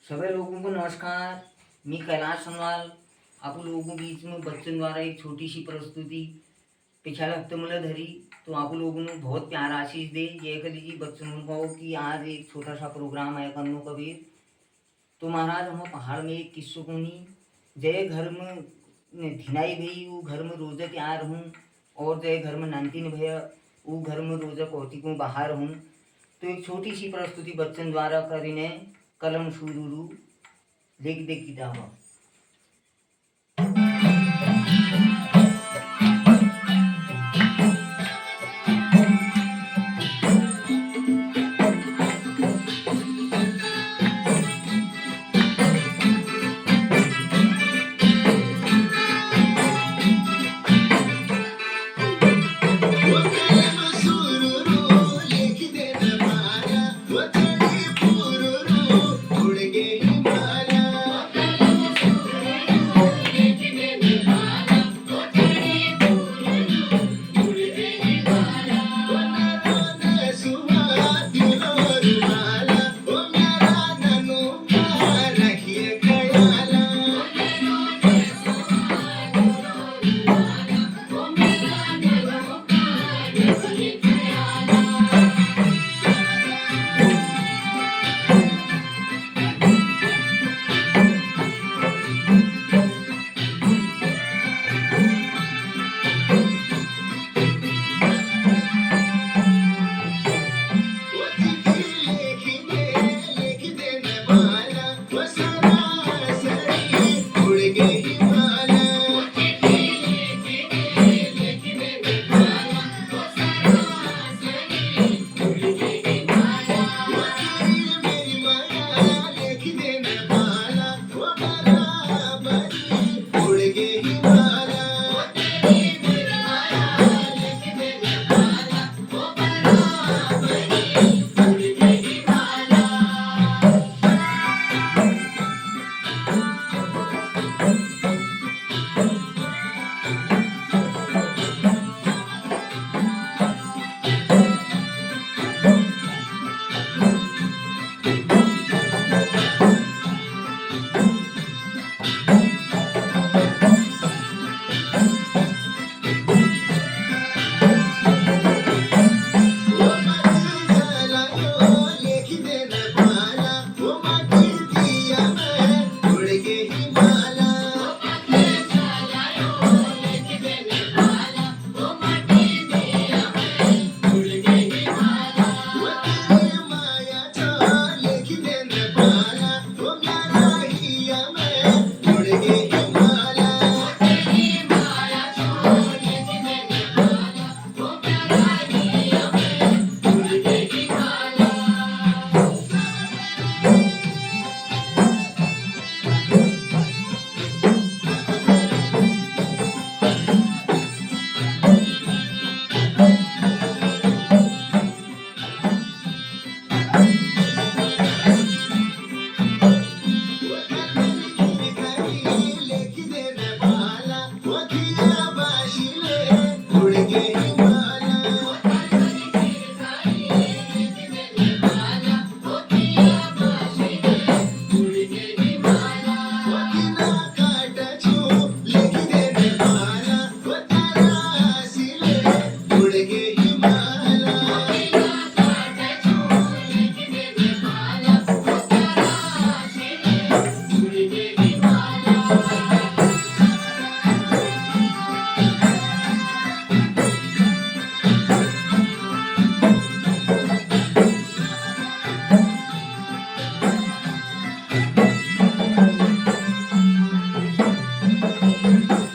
सभी लोगों को नमस्कार। मैं कैलाश संवाल आप लोगों के बीच में बच्चों द्वारा एक छोटी सी प्रस्तुति पिछले हफ्ते मुझे धरी तो आप लोगों ने बहुत प्यार आशीष दे ये कर लीजिए बच्चों को कि आज एक छोटा सा प्रोग्राम है कन्नो कबीर। तो महाराज हम पहाड़ में एक किस्सों को नहीं जय घर में धिनाई भई वो घर में रोजा तैयार हूँ और जय घर में नंतीन भैया वो घर में रोजा कौती को बाहर हूँ। तो एक छोटी सी प्रस्तुति बच्चन द्वारा करीने कलम शुरू लिख दे किताब।